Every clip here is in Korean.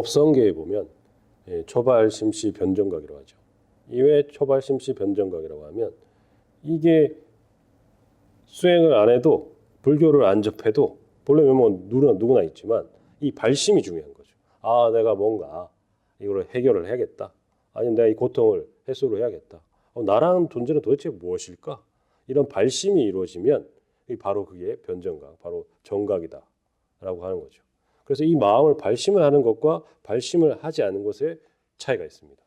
법성계에 보면 초발심시 변정각이라고 하죠. 이외 초발심시 변정각이라고 하면 이게 수행을 안 해도 불교를 안 접해도 본래 뭐 누구나 있지만 이 발심이 중요한 거죠. 아, 내가 뭔가 이걸 해결을 해야겠다. 아니면 내가 이 고통을 해소를 해야겠다. 나라는 존재는 도대체 무엇일까? 이런 발심이 이루어지면 바로 그게 변정각, 바로 정각이다라고 하는 거죠. 그래서 이 마음을 발심을 하는 것과 발심을 하지 않는 것에 차이가 있습니다.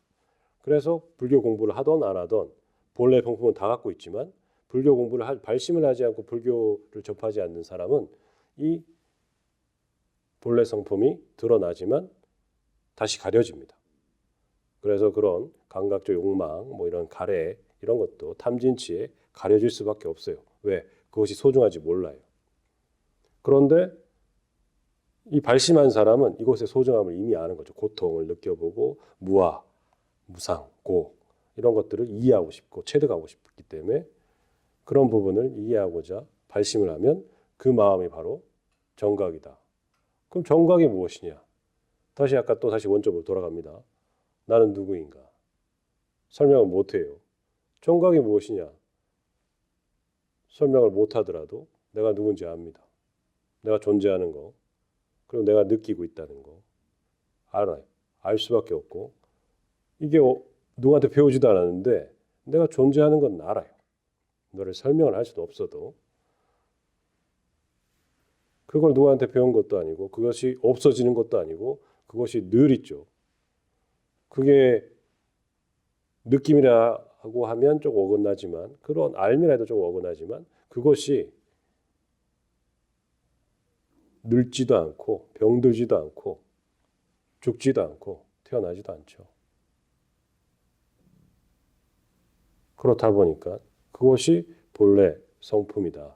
그래서 불교 공부를 하던 안 하던 본래 성품은 다 갖고 있지만 불교 공부를 발심을 하지 않고 불교를 접하지 않는 사람은 이 본래 성품이 드러나지만 다시 가려집니다. 그래서 그런 감각적 욕망, 뭐 이런 가래 이런 것도 탐진치에 가려질 수밖에 없어요. 왜? 그것이 소중하지 몰라요. 그런데 이 발심한 사람은 이것의 소중함을 이미 아는 거죠. 고통을 느껴보고 무아, 무상, 고 이런 것들을 이해하고 싶고 체득하고 싶기 때문에 그런 부분을 이해하고자 발심을 하면 그 마음이 바로 정각이다. 그럼 정각이 무엇이냐? 다시 아까 또 다시 원점으로 돌아갑니다. 나는 누구인가? 설명을 못해요. 정각이 무엇이냐? 설명을 못하더라도 내가 누군지 압니다. 내가 존재하는 거, 그리고 내가 느끼고 있다는 거 알아요. 알 수밖에 없고 이게 누구한테 배우지도 않았는데 내가 존재하는 건 알아요. 너를 설명을 할 수도 없어도 그걸 누구한테 배운 것도 아니고 그것이 없어지는 것도 아니고 그것이 늘 있죠. 그게 느낌이라고 하면 좀 어긋나지만 그런 알미라 해도 좀 어긋나지만 그것이 늙지도 않고 병들지도 않고 죽지도 않고 태어나지도 않죠. 그렇다 보니까 그것이 본래 성품이다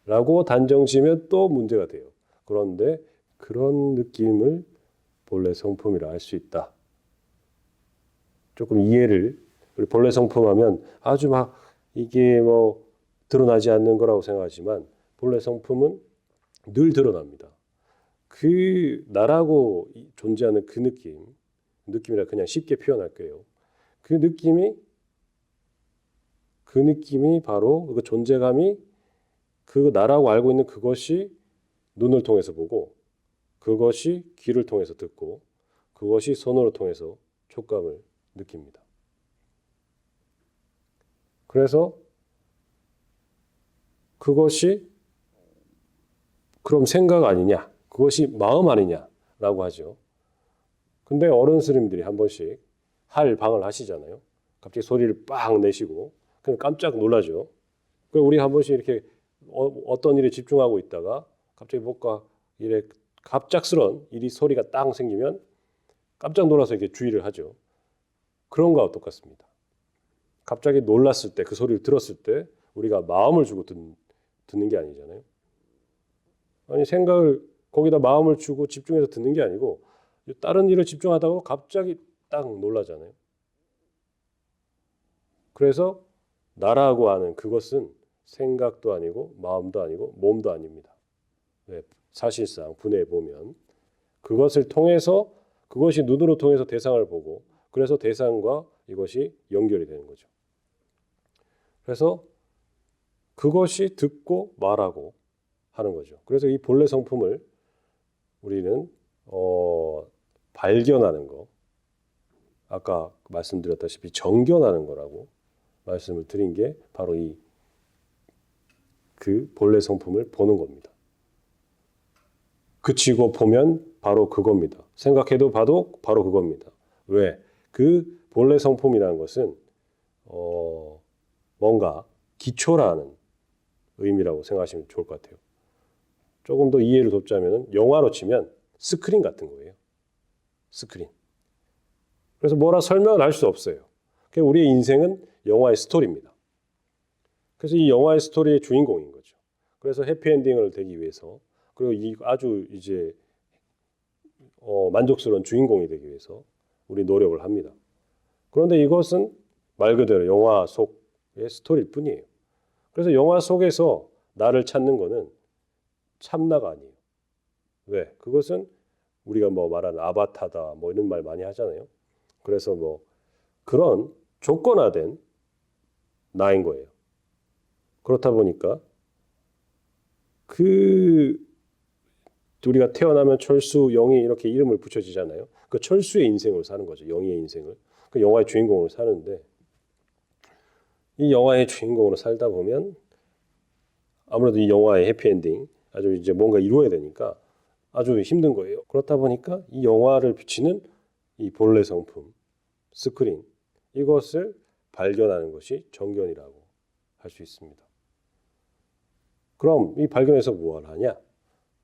라고 단정지으면 또 문제가 돼요. 그런데 그런 느낌을 본래 성품이라 할 수 있다. 조금 이해를 우리 본래 성품하면 아주 막 이게 뭐 드러나지 않는 거라고 생각하지만 본래 성품은 늘 드러납니다. 그 나라고 존재하는 그 느낌이라 그냥 쉽게 표현할게요. 그 느낌이 바로 그 존재감이 그 나라고 알고 있는 그것이 눈을 통해서 보고 그것이 귀를 통해서 듣고 그것이 손으로 통해서 촉감을 느낍니다. 그래서 그것이 그럼 생각 아니냐? 그것이 마음 아니냐라고 하죠. 근데 어른 스님들이 한 번씩 방을 하시잖아요. 갑자기 소리를 빵 내시고 그럼 깜짝 놀라죠. 우리 한 번씩 이렇게 어떤 일에 집중하고 있다가 갑자기 뭔가 이래 갑작스런 일이 소리가 딱 생기면 깜짝 놀라서 이렇게 주의를 하죠. 그런 거와 똑같습니다. 갑자기 놀랐을 때 그 소리를 들었을 때 우리가 마음을 주고 듣는 게 아니잖아요. 아니 생각을 거기다 마음을 주고 집중해서 듣는 게 아니고 다른 일을 집중하다가 갑자기 딱 놀라잖아요. 그래서 나라고 하는 그것은 생각도 아니고 마음도 아니고 몸도 아닙니다. 네, 사실상 분해해 보면 그것을 통해서 그것이 눈으로 통해서 대상을 보고 그래서 대상과 이것이 연결이 되는 거죠. 그래서 그것이 듣고 말하고 하는 거죠. 그래서 이 본래 성품을 우리는 발견하는 거, 아까 말씀드렸다시피 정견하는 거라고 말씀을 드린 게 바로 그 본래 성품을 보는 겁니다. 그치고 보면 바로 그겁니다. 생각해도 봐도 바로 그겁니다. 왜? 그 본래 성품이라는 것은 뭔가 기초라는 의미라고 생각하시면 좋을 것 같아요. 조금 더 이해를 돕자면 영화로 치면 스크린 같은 거예요. 스크린. 그래서 뭐라 설명을 할 수 없어요. 우리의 인생은 영화의 스토리입니다. 그래서 이 영화의 스토리의 주인공인 거죠. 그래서 해피엔딩을 되기 위해서 그리고 아주 이제 만족스러운 주인공이 되기 위해서 우리 노력을 합니다. 그런데 이것은 말 그대로 영화 속의 스토리일 뿐이에요. 그래서 영화 속에서 나를 찾는 거는 참나가 아니에요. 왜? 그것은 우리가 뭐 말하는 아바타다 뭐 이런 말 많이 하잖아요. 그래서 뭐 그런 조건화된 나인 거예요. 그렇다 보니까 그 우리가 태어나면 철수, 영희 이렇게 이름을 붙여지잖아요. 그 철수의 인생을 사는 거죠. 영희의 인생을. 그 영화의 주인공으로 사는데 이 영화의 주인공으로 살다 보면 아무래도 이 영화의 해피엔딩 아주 이제 뭔가 이루어야 되니까 아주 힘든 거예요. 그렇다 보니까 이 영화를 비치는 이 본래 성품, 스크린 이것을 발견하는 것이 정견이라고 할 수 있습니다. 그럼 이 발견해서 무엇을 하냐?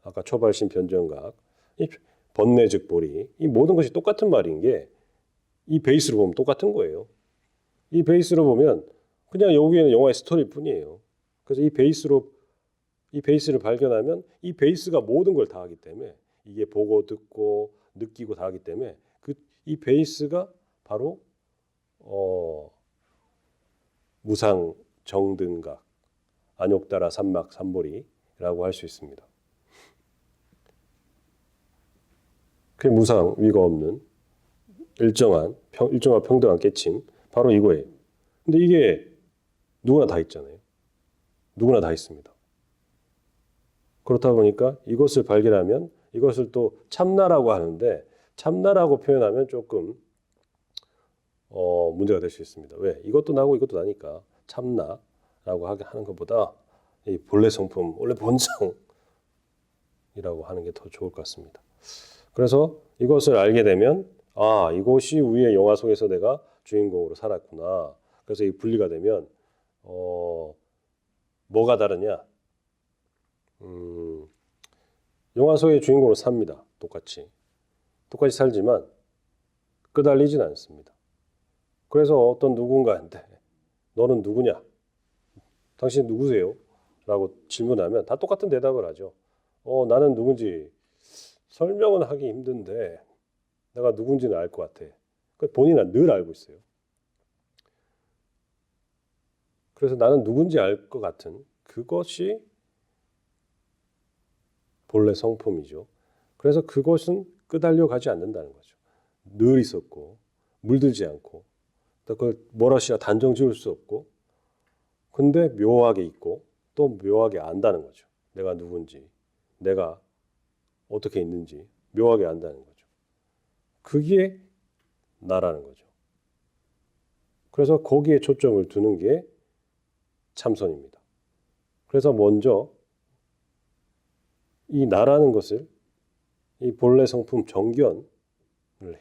아까 초발심 변정각, 이 번뇌 즉 보리, 이 모든 것이 똑같은 말인 게 이 베이스로 보면 똑같은 거예요. 이 베이스로 보면 그냥 여기에는 영화의 스토리일 뿐이에요. 그래서 이 베이스를 발견하면 이 베이스가 모든 걸 다 하기 때문에 이게 보고 듣고 느끼고 다 하기 때문에 이 베이스가 바로 무상 정등각, 안욕따라 삼막 삼보리라고 할 수 있습니다. 그 무상 위가 없는 일정한 평등한 깨침 바로 이거예요. 근데 이게 누구나 다 있잖아요. 누구나 다 있습니다. 그렇다 보니까 이것을 발견하면 이것을 또 참나라고 하는데 참나라고 표현하면 조금 문제가 될 수 있습니다. 왜? 이것도 나고 이것도 나니까 참나라고 하는 것보다 이 본래 성품, 원래 본성이라고 하는 게 더 좋을 것 같습니다. 그래서 이것을 알게 되면 아, 이것이 우리의 영화 속에서 내가 주인공으로 살았구나. 그래서 이 분리가 되면 뭐가 다르냐? 영화 속의 주인공으로 삽니다. 똑같이 살지만 끄달리진 않습니다. 그래서 어떤 누군가한테 너는 누구냐? 당신 누구세요? 라고 질문하면 다 똑같은 대답을 하죠. 나는 누군지 설명은 하기 힘든데 내가 누군지는 알 것 같아. 본인은 늘 알고 있어요. 그래서 나는 누군지 알 것 같은 그것이 본래 성품이죠. 그래서 그것은 끄달려 가지 않는다는 거죠. 늘 있었고 물들지 않고 그걸 뭐라시라 단정 지을 수 없고 근데 묘하게 있고 또 묘하게 안다는 거죠. 내가 누군지 내가 어떻게 있는지 묘하게 안다는 거죠. 그게 나라는 거죠. 그래서 거기에 초점을 두는 게 참선입니다. 그래서 먼저 이 나라는 것을 이 본래 성품 정견을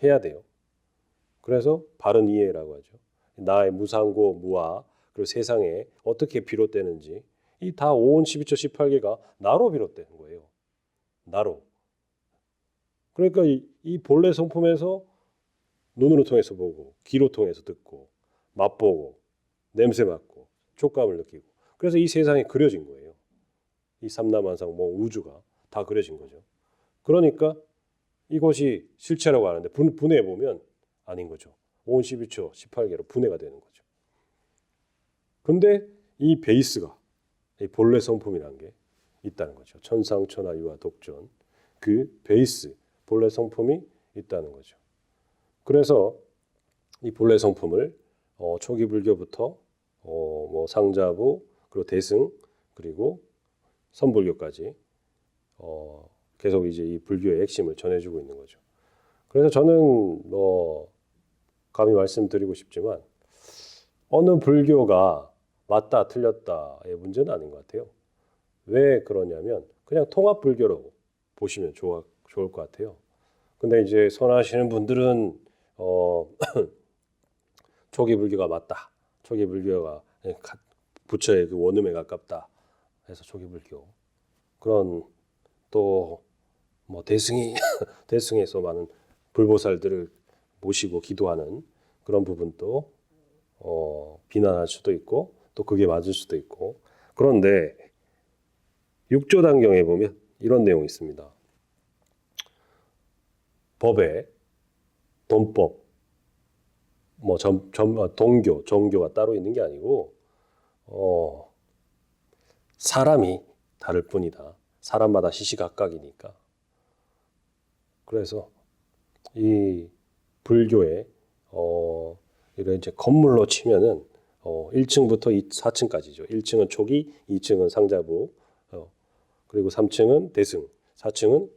해야 돼요. 그래서 바른 이해라고 하죠. 나의 무상고 무아 그리고 세상에 어떻게 비롯되는지 이 다 오온 12처 18개가 나로 비롯되는 거예요. 나로. 그러니까 이 본래 성품에서 눈으로 통해서 보고 귀로 통해서 듣고 맛보고 냄새 맡고 촉감을 느끼고 그래서 이 세상에 그려진 거예요. 이 삼라만상 뭐 우주가 다 그려진 거죠. 그러니까 이것이 실체라고 하는데 분해해 보면 아닌 거죠. 5온 12초 18개로 분해가 되는 거죠. 근데 이 베이스가 이 본래 성품이라는 게 있다는 거죠. 천상천하 유화 독존 그 베이스 본래 성품이 있다는 거죠. 그래서 이 본래 성품을 초기 불교부터 뭐 상자부 그리고 대승 그리고 선불교까지 계속 이제 이 불교의 핵심을 전해주고 있는 거죠. 그래서 저는 감히 말씀드리고 싶지만 어느 불교가 맞다 틀렸다의 문제는 아닌 것 같아요. 왜 그러냐면 그냥 통합 불교로 보시면 좋을 것 같아요. 근데 이제 선하시는 분들은 초기 불교가 맞다. 초기 불교가 부처의 그 원음에 가깝다. 해서 초기 불교. 그런 또 뭐 대승에서 많은 불보살들을 모시고 기도하는 그런 부분도 비난할 수도 있고 또 그게 맞을 수도 있고 그런데 육조단경에 보면 이런 내용이 있습니다. 법에 돈법 뭐 동교 정교가 따로 있는 게 아니고 사람이 다를 뿐이다. 사람마다 시시각각이니까. 그래서 이 불교의 이런 이제 건물로 치면은 1층부터 4층까지죠. 1층은 초기, 2층은 상자부, 그리고 3층은 대승, 4층은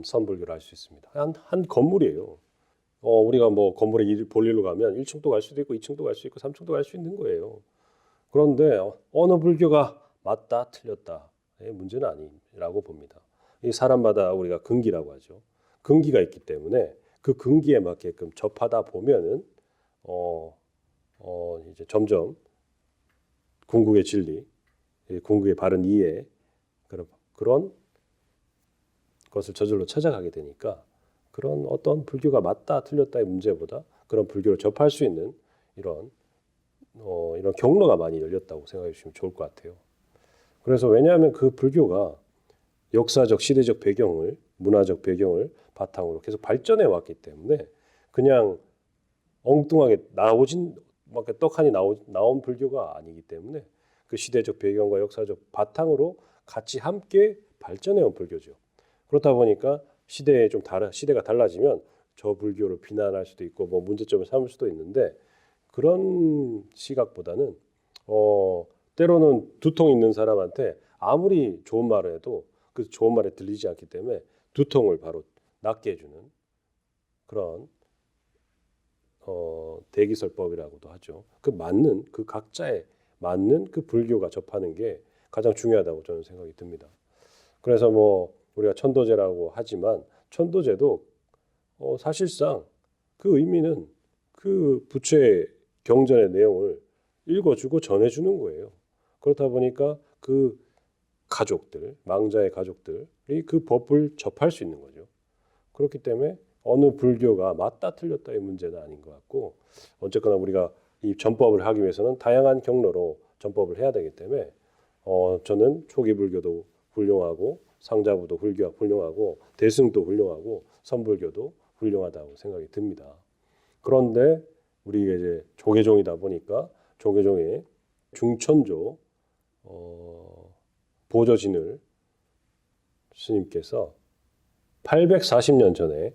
선불교를 할 수 있습니다. 한 건물이에요. 우리가 뭐 건물에 볼 일로 가면 1층도 갈 수도 있고 2층도 갈 수 있고 3층도 갈 수 있는 거예요. 그런데 어느 불교가 맞다 틀렸다의 문제는 아니라고 봅니다. 이 사람마다 우리가 근기라고 하죠. 근기가 있기 때문에 그 근기에 맞게끔 접하다 보면은 이제 점점 궁극의 진리, 궁극의 바른 이해 그런 것을 저절로 찾아가게 되니까 그런 어떤 불교가 맞다 틀렸다의 문제보다 그런 불교를 접할 수 있는 이런 경로가 많이 열렸다고 생각해 주시면 좋을 것 같아요. 그래서 왜냐하면 그 불교가 역사적 시대적 배경을 문화적 배경을 바탕으로 계속 발전해 왔기 때문에 그냥 엉뚱하게 막 떡하니 나온 불교가 아니기 때문에 그 시대적 배경과 역사적 바탕으로 같이 함께 발전해 온 불교죠. 그렇다 보니까 시대가 달라지면 저 불교를 비난할 수도 있고 뭐 문제점을 삼을 수도 있는데 그런 시각보다는 때로는 두통 있는 사람한테 아무리 좋은 말을 해도 그 좋은 말에 들리지 않기 때문에 두통을 바로 낫게 해주는 그런 대기설법이라고도 하죠. 그 각자에 맞는 그 불교가 접하는 게 가장 중요하다고 저는 생각이 듭니다. 그래서 뭐 우리가 천도제라고 하지만 천도제도 사실상 그 의미는 그 부처의 경전의 내용을 읽어주고 전해주는 거예요. 그렇다 보니까 그 가족들, 망자의 가족들이 그 법을 접할 수 있는 거죠. 그렇기 때문에 어느 불교가 맞다 틀렸다의 문제는 아닌 것 같고 어쨌거나 우리가 이 전법을 하기 위해서는 다양한 경로로 전법을 해야 되기 때문에 저는 초기 불교도 훌륭하고 상자부도 훌륭하고 대승도 훌륭하고 선불교도 훌륭하다고 생각이 듭니다. 그런데 우리가 이제 조계종이다 보니까 조계종의 중천조 보조진을 스님께서 840년 전에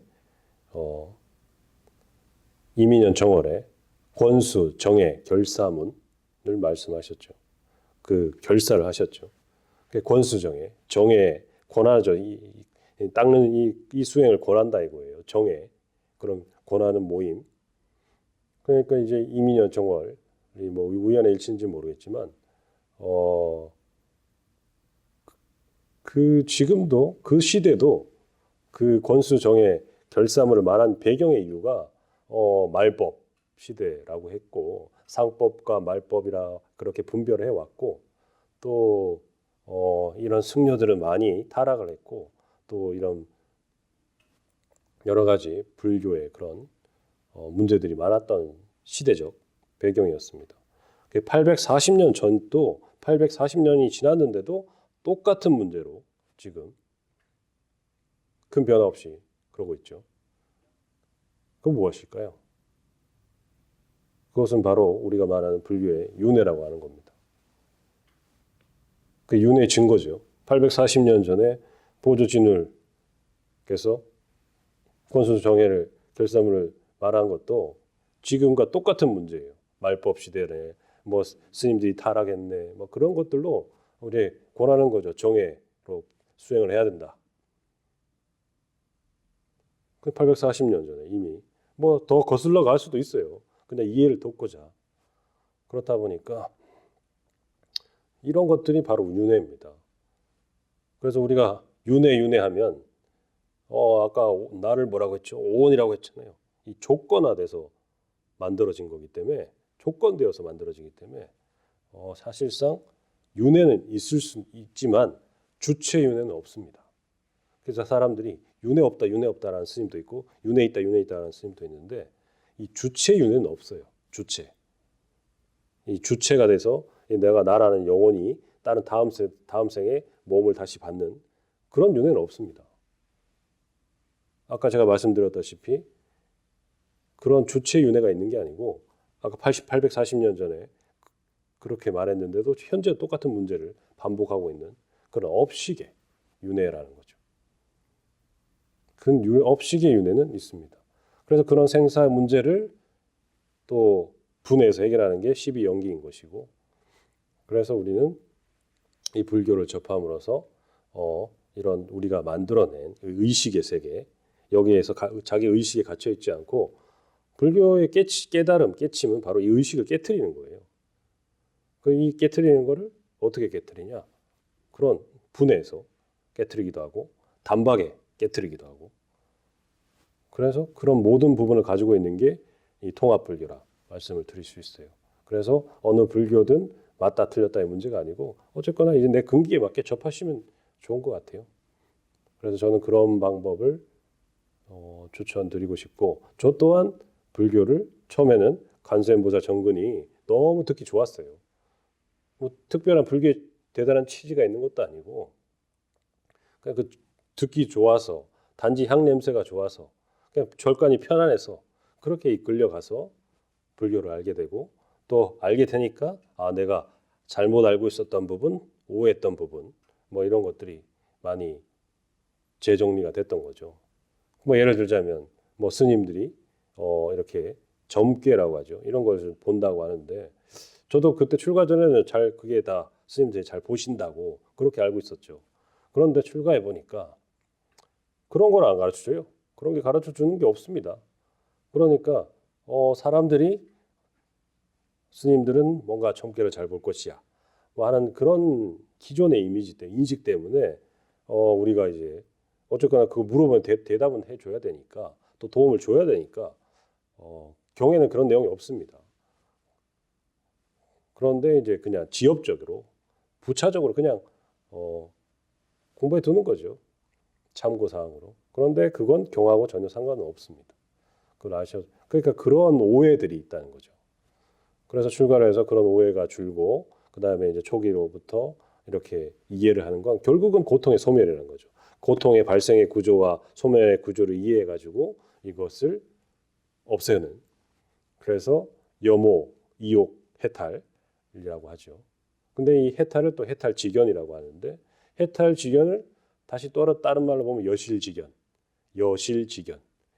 이민년 정월에 권수 정의 결사문을 말씀하셨죠. 그 결사를 하셨죠. 권수정의 정의 권하죠. 닦는 이 수행을 권한다 이거예요. 정의 그런 권하는 모임. 그러니까 이제 이민년 정월이 뭐 우연의 일치인지 모르겠지만 그 지금도 그 시대도 그 권수정의 결사문을 말한 배경의 이유가 말법 시대라고 했고 상법과 말법이라 그렇게 분별을 해왔고 또 이런 승려들은 많이 타락을 했고 또 이런 여러 가지 불교의 그런 문제들이 많았던 시대적 배경이었습니다. 840년 전도 840년이 지났는데도 똑같은 문제로 지금 큰 변화 없이 그러고 있죠. 그건 무엇일까요? 그것은 바로 우리가 말하는 불교의 윤회라고 하는 겁니다. 그 윤회의 증거죠. 840년 전에 보조진울께서 권수 정해를 결사문을 말한 것도 지금과 똑같은 문제예요. 말법 시대에 뭐 스님들이 타락했네, 뭐 그런 것들로 우리 권하는 거죠. 정해로 수행을 해야 된다. 그 840년 전에 이미 뭐 더 거슬러 갈 수도 있어요. 근데 이해를 돕고자 그렇다 보니까 이런 것들이 바로 윤회입니다. 그래서 우리가 윤회하면 아까 나를 뭐라고 했죠? 오온이라고 했잖아요. 이 조건화돼서 만들어진 거기 때문에 조건되어서 만들어지기 때문에 사실상 윤회는 있을 수 있지만 주체 윤회는 없습니다. 그래서 사람들이 윤회 없다라는 스님도 있고 윤회 있다라는 스님도 있는데 이 주체 윤회는 없어요. 주체. 이 주체가 돼서 내가 나라는 영혼이 다른 다음 생에 몸을 다시 받는 그런 윤회는 없습니다. 아까 제가 말씀드렸다시피 그런 주체 윤회가 있는 게 아니고 아까 840년 전에 그렇게 말했는데도 현재 똑같은 문제를 반복하고 있는 그런 업식의 윤회라는 거죠. 업식의 윤회는 있습니다. 그래서 그런 생사 문제를 또 분해해서 해결하는 게 12연기인 것이고, 그래서 우리는 이 불교를 접함으로써 이런 우리가 만들어낸 의식의 세계, 여기에서 자기 의식에 갇혀 있지 않고 불교의 깨달음, 깨침은 바로 이 의식을 깨트리는 거예요. 이 깨트리는 거를 어떻게 깨트리냐? 그런 분해해서 깨트리기도 하고 단박에 깨트리기도 하고, 그래서 그런 모든 부분을 가지고 있는 게 이 통합불교라 말씀을 드릴 수 있어요. 그래서 어느 불교든 맞다 틀렸다의 문제가 아니고 어쨌거나 이제 내 근기에 맞게 접하시면 좋은 것 같아요. 그래서 저는 그런 방법을 추천드리고 싶고, 저 또한 불교를 처음에는 관세음보살 정근이 너무 듣기 좋았어요. 뭐 특별한 불교에 대단한 취지가 있는 것도 아니고 그냥 그 듣기 좋아서, 단지 향 냄새가 좋아서, 그냥 절간이 편안해서 그렇게 이끌려 가서 불교를 알게 되고, 또 알게 되니까 내가 잘못 알고 있었던 부분, 오해했던 부분, 뭐 이런 것들이 많이 재정리가 됐던 거죠. 뭐 예를 들자면 뭐 스님들이 이렇게 점괘라고 하죠. 이런 것을 본다고 하는데, 저도 그때 출가 전에는 그게 다 스님들이 잘 보신다고 그렇게 알고 있었죠. 그런데 출가해 보니까 그런 걸 안 가르쳐줘요. 그런 게 가르쳐 주는 게 없습니다. 그러니까 사람들이, 스님들은 뭔가 점괘를 잘 볼 것이야 뭐 하는 그런 기존의 이미지 때문에, 인식 때문에 우리가 이제 어쨌거나 그거 물어보면 대답은 해줘야 되니까, 또 도움을 줘야 되니까 경에는 그런 내용이 없습니다. 그런데 이제 그냥 지엽적으로, 부차적으로 그냥 공부해 두는 거죠. 참고사항으로. 그런데 그건 경하고 전혀 상관은 없습니다. 그걸 그러니까 그런 오해들이 있다는 거죠. 그래서 출가를 해서 그런 오해가 줄고, 그 다음에 이제 초기로부터 이렇게 이해를 하는 건 결국은 고통의 소멸이라는 거죠. 고통의 발생의 구조와 소멸의 구조를 이해해가지고 이것을 없애는, 그래서 염오, 이욕, 해탈이라고 하죠. 근데 이 해탈을 또 해탈직견이라고 하는데, 해탈직견을 다시 또 다른 말로 보면 여실직견,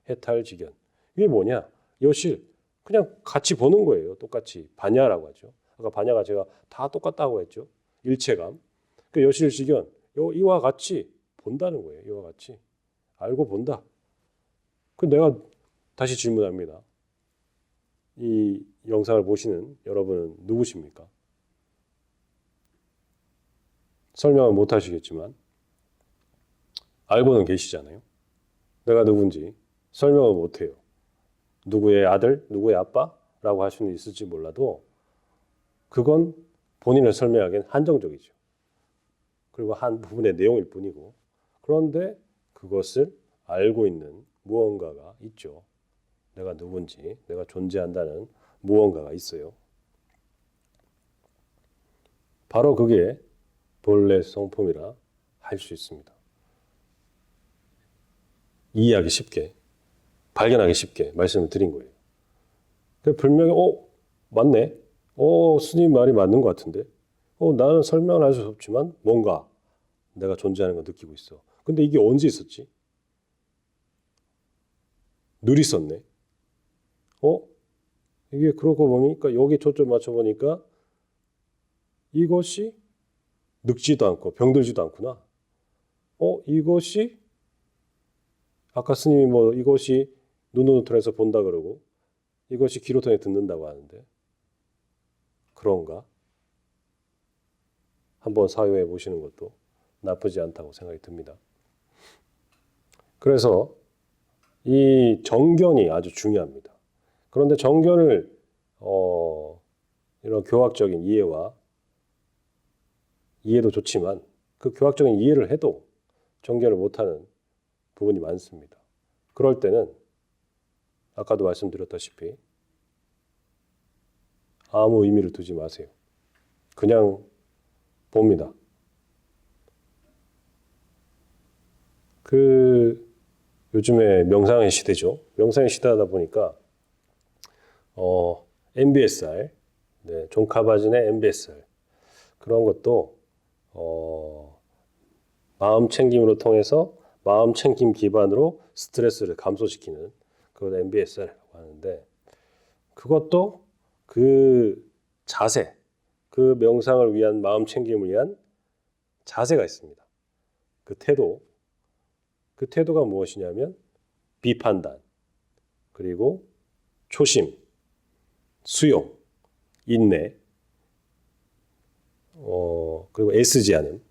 해탈직견. 이게 뭐냐? 여실, 그냥 같이 보는 거예요. 똑같이 반야라고 하죠. 아까 반야가 제가 다 똑같다고 했죠. 일체감. 그 여실직견, 이와 같이 본다는 거예요. 이와 같이 알고 본다. 그 내가 다시 질문합니다. 이 영상을 보시는 여러분은 누구십니까? 설명은 못 하시겠지만 알고는 계시잖아요. 내가 누군지 설명을 못 해요. 누구의 아들, 누구의 아빠라고 할 수는 있을지 몰라도 그건 본인을 설명하기엔 한정적이죠. 그리고 한 부분의 내용일 뿐이고, 그런데 그것을 알고 있는 무언가가 있죠. 내가 누군지, 내가 존재한다는 무언가가 있어요. 바로 그게 본래 성품이라 할 수 있습니다. 이해하기 쉽게, 발견하기 쉽게 말씀을 드린 거예요. 분명히 맞네. 스님 말이 맞는 것 같은데. 나는 설명을 할 수 없지만 뭔가 내가 존재하는 걸 느끼고 있어. 근데 이게 언제 있었지? 늘 있었네. 이게 그러고 보니까 여기 초점 맞춰보니까 이것이 늙지도 않고 병들지도 않구나. 이것이 아까 스님이 뭐 이것이 눈으로 통해서 본다 그러고 이것이 귀로 통해 듣는다고 하는데, 그런가? 한번 사유해 보시는 것도 나쁘지 않다고 생각이 듭니다. 그래서 이 정견이 아주 중요합니다. 그런데 정견을 이런 교학적인 이해도 좋지만 그 교학적인 이해를 해도 정견을 못하는 부분이 많습니다. 그럴 때는 아까도 말씀드렸다시피 아무 의미를 두지 마세요. 그냥 봅니다. 요즘에 명상의 시대죠. 명상의 시대하다 보니까 MBSR, 존 카바진의 MBSR, 그런 것도 마음 챙김으로 통해서 마음 챙김 기반으로 스트레스를 감소시키는 그걸 MBSR이라고 하는데 그것도 그 자세, 그 명상을 위한 마음 챙김을 위한 자세가 있습니다. 그 태도가 무엇이냐면 비판단, 그리고 초심, 수용, 인내, 그리고 애쓰지 않음,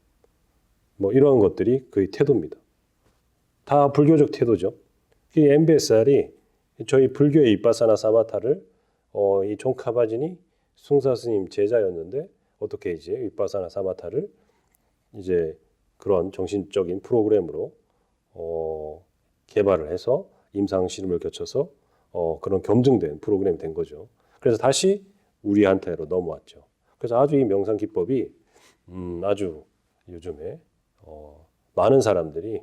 뭐 이런 것들이 그 태도입니다. 다 불교적 태도죠. 이 MBSR이 저희 불교의 이빠사나 사마타를 이 종카바진이 숭사 스님 제자였는데 어떻게 이제 이빠사나 사마타를 이제 그런 정신적인 프로그램으로 개발을 해서 임상 실험을 거쳐서 그런 검증된 프로그램이 된 거죠. 그래서 다시 우리한테로 넘어왔죠. 그래서 아주 이 명상 기법이 아주 요즘에 많은 사람들이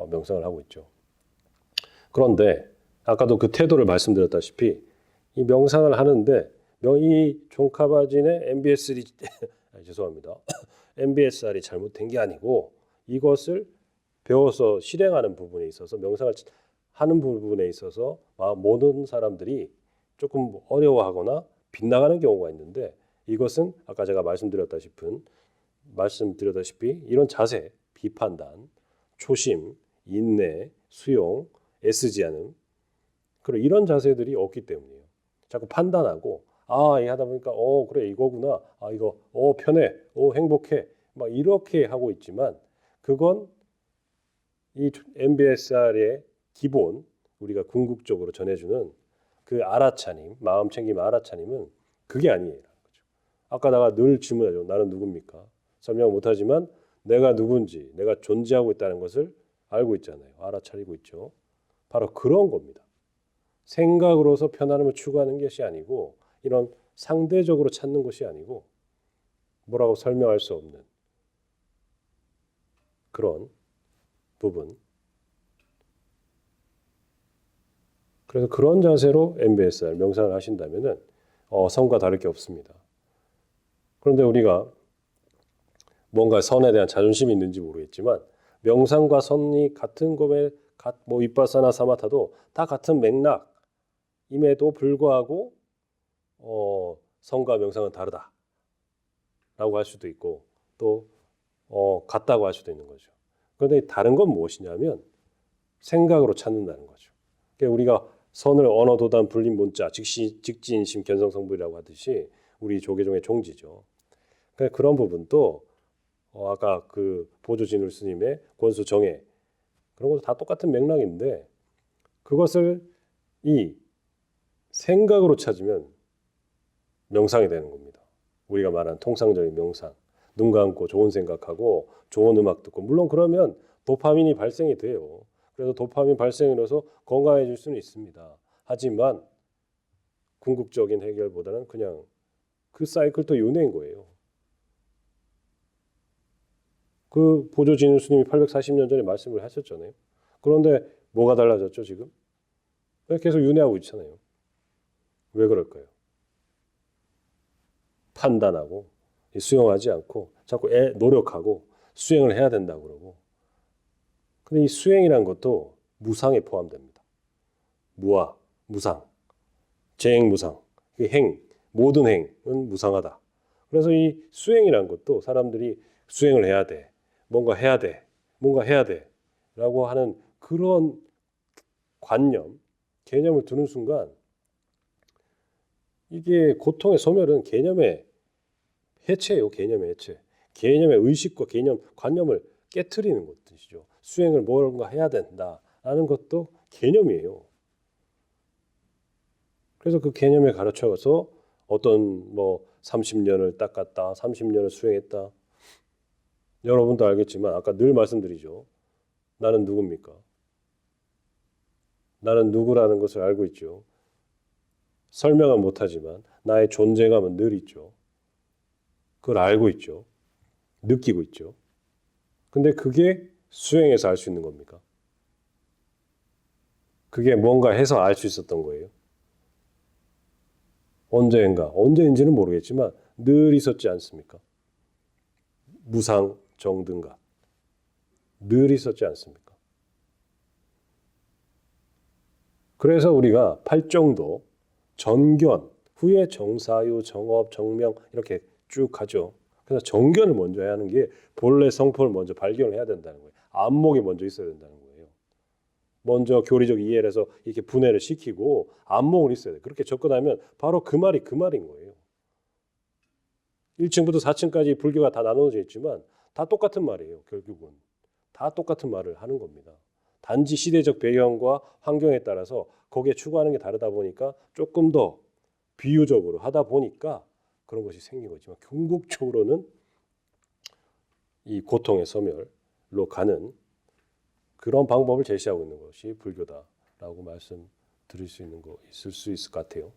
명상을 하고 있죠. 그런데 아까도 그 태도를 말씀드렸다시피 이 명상을 하는데 이 종카바진의 MBSR이 죄송합니다. MBSR이 잘못된 게 아니고 이것을 배워서 실행하는 부분에 있어서 명상을 하는 부분에 있어서 모든 사람들이 조금 어려워하거나 빗나가는 경우가 있는데 이것은 아까 제가 말씀드렸다시피 이런 자세, 비판단, 초심, 인내, 수용, 애쓰지 않음 그리고 이런 자세들이 없기 때문이에요. 자꾸 판단하고 이 하다 보니까 그래 이거구나. 이거 편해. 행복해. 막 이렇게 하고 있지만 그건 이 MBSR의 기본 우리가 궁극적으로 전해주는 그 알아차림, 마음 챙김 알아차림은 그게 아니에요. 아까 내가 늘 질문하죠. 나는 누굽니까? 설명 못하지만 내가 누군지, 내가 존재하고 있다는 것을 알고 있잖아요. 알아차리고 있죠. 바로 그런 겁니다. 생각으로서 편안함을 추구하는 것이 아니고 이런 상대적으로 찾는 것이 아니고 뭐라고 설명할 수 없는 그런 부분. 그래서 그런 자세로 MBSR 명상을 하신다면은 선과 다를 게 없습니다. 그런데 우리가 뭔가 선에 대한 자존심이 있는지 모르겠지만 명상과 선이 같은 것에 뭐 윗바사나 사마타도 다 같은 맥락임에도 불구하고 선과 명상은 다르다라고 할 수도 있고 또 같다고 할 수도 있는 거죠. 그런데 다른 건 무엇이냐면 생각으로 찾는다는 거죠. 그러니까 우리가 선을 언어 도단 불림 문자 직지인심 견성성불이라고 하듯이 우리 조계종의 종지죠. 그러니까 그런 부분도 아까 그 보조진울 스님의 권수 정해 그런 것도 다 똑같은 맥락인데 그것을 이 생각으로 찾으면 명상이 되는 겁니다. 우리가 말하는 통상적인 명상. 눈 감고 좋은 생각하고 좋은 음악 듣고 물론 그러면 도파민이 발생이 돼요. 그래서 도파민 발생으로서 건강해질 수는 있습니다. 하지만 궁극적인 해결보다는 그냥 그 사이클도 윤회인 거예요. 그 보조진우 스님이 840년 전에 말씀을 하셨잖아요. 그런데 뭐가 달라졌죠 지금? 계속 윤회하고 있잖아요. 왜 그럴까요? 판단하고 수용하지 않고 자꾸 노력하고 수행을 해야 된다고 그러고 근데 이 수행이란 것도 무상에 포함됩니다. 무아, 무상, 재행무상, 모든 행은 무상하다. 그래서 이 수행이란 것도 사람들이 수행을 해야 돼, 뭔가 해야 돼 라고 하는 그런 개념을 두는 순간 이게 고통의 소멸은 개념의 해체예요. 개념의 해체. 개념의 의식과 관념을 깨트리는 것이죠. 수행을 뭔가 해야 된다라는 것도 개념이에요. 그래서 그 개념에 가르쳐서 어떤 30년을 닦았다, 30년을 수행했다. 여러분도 알겠지만 아까 늘 말씀드리죠. 나는 누굽니까? 나는 누구라는 것을 알고 있죠. 설명은 못하지만 나의 존재감은 늘 있죠. 그걸 알고 있죠. 느끼고 있죠. 근데 그게 수행해서 알 수 있는 겁니까? 그게 뭔가 해서 알 수 있었던 거예요. 언제인지는 모르겠지만 늘 있었지 않습니까? 무상, 정등가. 늘 있었지 않습니까? 그래서 우리가 팔정도, 전견, 후에 정사유, 정업, 정명 이렇게 쭉 하죠. 그래서 정견을 먼저 해야 하는 게 본래 성품을 먼저 발견을 해야 된다는 거예요. 안목이 먼저 있어야 된다는 거예요. 먼저 교리적 이해를 해서 이렇게 분해를 시키고 안목을 있어야 돼요. 그렇게 접근하면 바로 그 말이 그 말인 거예요. 1층부터 4층까지 불교가 다 나눠져 있지만 다 똑같은 말이에요. 결국은 다 똑같은 말을 하는 겁니다. 단지 시대적 배경과 환경에 따라서 거기에 추구하는 게 다르다 보니까 조금 더 비유적으로 하다 보니까 그런 것이 생긴 거지만 궁극적으로는 이 고통의 소멸로 가는 그런 방법을 제시하고 있는 것이 불교다라고 말씀드릴 수 있는 거 있을 수 있을 것 같아요.